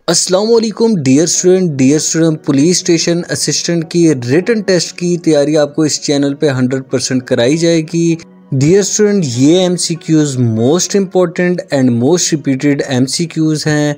अस्सलाम वालेकुम dear student police station assistant की रिटन टेस्ट की तैयारी आपको इस चैनल पे 100% कराई जाएगी। डियर स्टूडेंट, ये MCQs most important and most repeated MCQs हैं।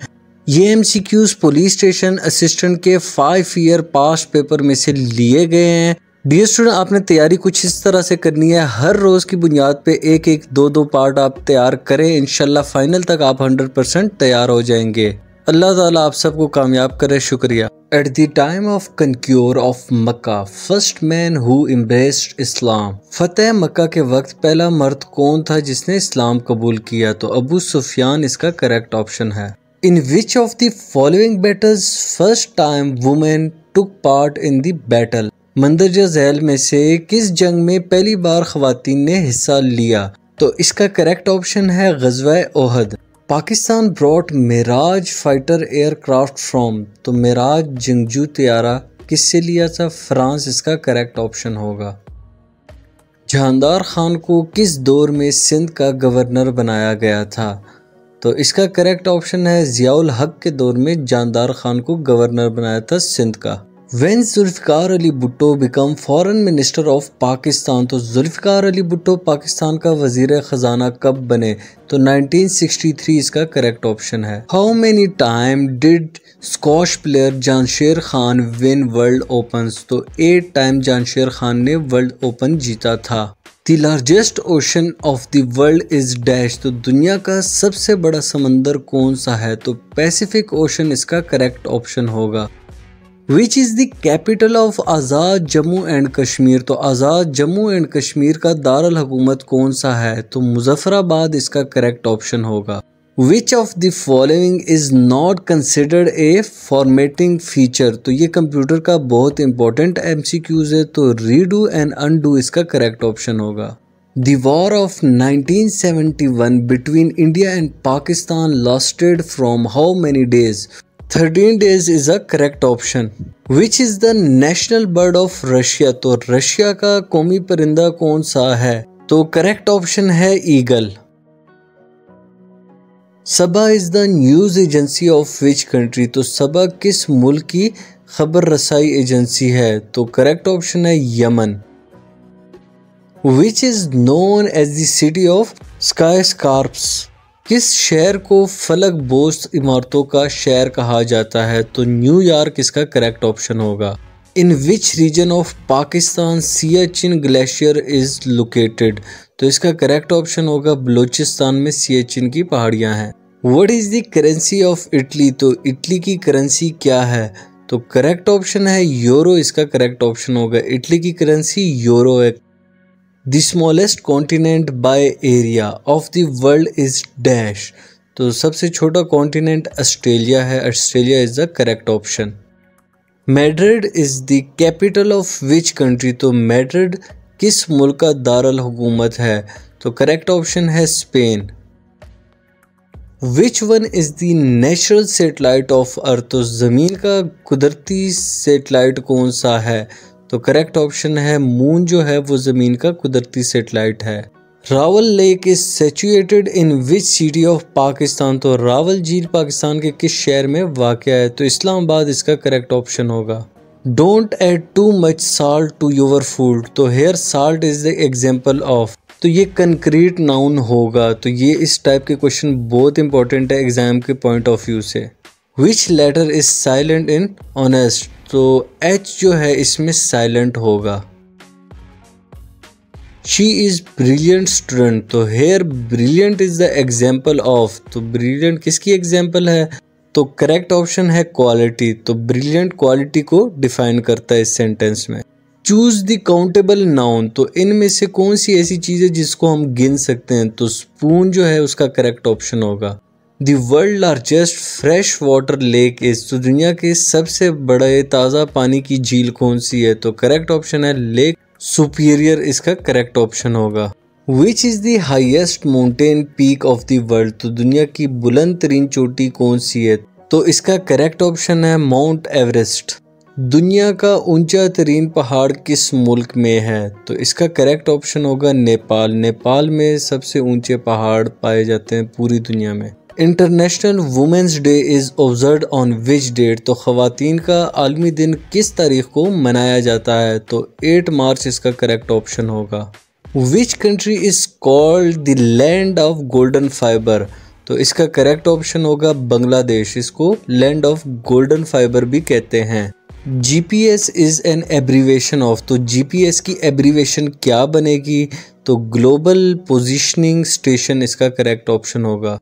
ये एमसीक्यूज पुलिस स्टेशन असिस्टेंट के 5 ईयर पास्ट पेपर में से लिए गए हैं। डियर स्टूडेंट, आपने तैयारी कुछ इस तरह से करनी है, हर रोज़ की बुनियाद पे एक एक दो पार्ट आप तैयार करें। इंशाल्लाह फाइनल तक आप 100% तैयार हो जाएंगे। अल्लाह ताला आप सबको कामयाब करे। शुक्रिया। At the time of conquer of Mecca, first man who embraced Islam. फतेह मक्का के वक्त पहला मर्द कौन था जिसने इस्लाम कबूल किया? तो अबू सुफियान इसका करेक्ट ऑप्शन है। In which of the following battles first time women took part in the battle? मंदरजा झैल में से किस जंग में पहली बार खवातीन ने हिस्सा लिया? तो इसका करेक्ट ऑप्शन है ग़ज़वा Uhud. Pakistan brought Mirage fighter aircraft from. तो मिराज जंगजू तैयारा किससे लिया था? फ्रांस इसका करेक्ट ऑप्शन होगा। जहांदार खान को किस दौर में सिंध का गवर्नर बनाया गया था? तो इसका करेक्ट ऑप्शन है ज़ियाउल हक के दौर में जहांदार खान को गवर्नर बनाया था सिंध का। When Zulfikar Ali Bhutto became foreign minister of Pakistan. तो जुल्फ़िकार अली भुट्टो पाकिस्तान का वजीर ख़जाना कब बने? तो 1963 इसका करेक्ट ऑप्शन है। How many time did squash player Jansher Khan win world opens? तो 8 टाइम जानशेर खान ने वर्ल्ड ओपन जीता था। The largest ocean of the world is dash. तो दुनिया का सबसे बड़ा समंदर कौन सा है? तो पैसिफिक ओशन इसका करेक्ट ऑप्शन होगा। Which is the capital of Azad Jammu and Kashmir? तो आज़ाद जम्मू एंड कश्मीर का दारुल हुकूमत कौन सा है? तो मुजफ्फराबाद इसका करेक्ट ऑप्शन होगा। विच of the following is not considered a formatting feature? तो ये कंप्यूटर का बहुत इंपॉर्टेंट एमसीक्यूज है, तो रीडू एंड अनडू इसका करेक्ट ऑप्शन होगा। The war of 1971 between India and Pakistan lasted from how many days? 13 days is a correct option. Which is the national bird of Russia? तो Russia का कौमी परिंदा कौन सा है? तो करेक्ट ऑप्शन है eagle. Saba is the news agency of which country? तो सबा किस मुल्क की खबर रसाई एजेंसी है? तो करेक्ट ऑप्शन है Yemen. Which is known as the city of skyscrapers? किस शहर को फलक बोस्त इमारतों का शहर कहा जाता है? तो न्यूयॉर्क इसका करेक्ट ऑप्शन होगा। In which region of Pakistan Siachen glacier is located? तो इसका करेक्ट ऑप्शन होगा बलूचिस्तान में सियाचिन की पहाड़ियां हैं। What is the currency of Italy? तो इटली की करेंसी क्या है? तो करेक्ट ऑप्शन है यूरो इसका करेक्ट ऑप्शन होगा। इटली की करेंसी यूरो है। The smallest continent by area of the world is dash। तो सबसे छोटा कॉन्टिनेंट ऑस्ट्रेलिया है। Australia is the correct option. Madrid is the capital of which country? तो मैड्रिड किस मुल्क का दारुल हुकूमत है? तो करेक्ट ऑप्शन है Spain. Which one is the natural satellite of earth? तो ज़मीन का कुदरती सेटेलाइट कौन सा है? तो करेक्ट ऑप्शन है मून जो है वो ज़मीन का कुदरती सेटेलाइट है। Rawal lake is situated in which city of Pakistan? तो रावल झील पाकिस्तान के किस शहर में वाक़या है? तो इस्लामाबाद इसका करेक्ट ऑप्शन होगा। Don't add too much salt to your food? तो here salt is the example of. तो ये कंक्रीट नाउन होगा। तो ये इस टाइप के क्वेश्चन बहुत इंपॉर्टेंट है एग्जाम के पॉइंट ऑफ व्यू से। Which letter is silent in honest? तो H जो है इसमें साइलेंट होगा। She is brilliant student? तो here brilliant is the example of. तो ब्रिलियंट किसकी एग्जाम्पल है? तो करेक्ट ऑप्शन है क्वालिटी। तो ब्रिलियंट क्वालिटी को डिफाइन करता है इस सेंटेंस में। Choose the countable noun? तो इनमें से कौन सी ऐसी चीज़ है जिसको हम गिन सकते हैं? तो स्पून जो है उसका करेक्ट ऑप्शन होगा। The world largest fresh water lake is? तो दुनिया के सबसे बड़े ताज़ा पानी की झील कौन सी है? तो करेक्ट ऑप्शन है लेक सुपीरियर इसका करेक्ट ऑप्शन होगा। Which is the highest mountain peak of the world? तो दुनिया की बुलंद तरीन चोटी कौन सी है? तो इसका करेक्ट ऑप्शन है माउंट एवरेस्ट। दुनिया का ऊंचा तरीन पहाड़ किस मुल्क में है? तो इसका करेक्ट ऑप्शन होगा नेपाल। नेपाल में सबसे ऊंचे पहाड़ पाए जाते हैं पूरी दुनिया में। International women's day is observed on which date, तो ख़वातीन का आलमी दिन किस तारीख को मनाया जाता है? तो 8 मार्च इसका करेक्ट ऑप्शन होगा। Which country is called the land of golden fibre, तो इसका करेक्ट ऑप्शन होगा बांग्लादेश, इसको लैंड ऑफ गोल्डन फाइबर भी कहते हैं। GPS is an abbreviation of, तो GPS की एब्रीवेशन क्या बनेगी? तो ग्लोबल पोजिशनिंग स्टेशन इसका करेक्ट ऑप्शन होगा।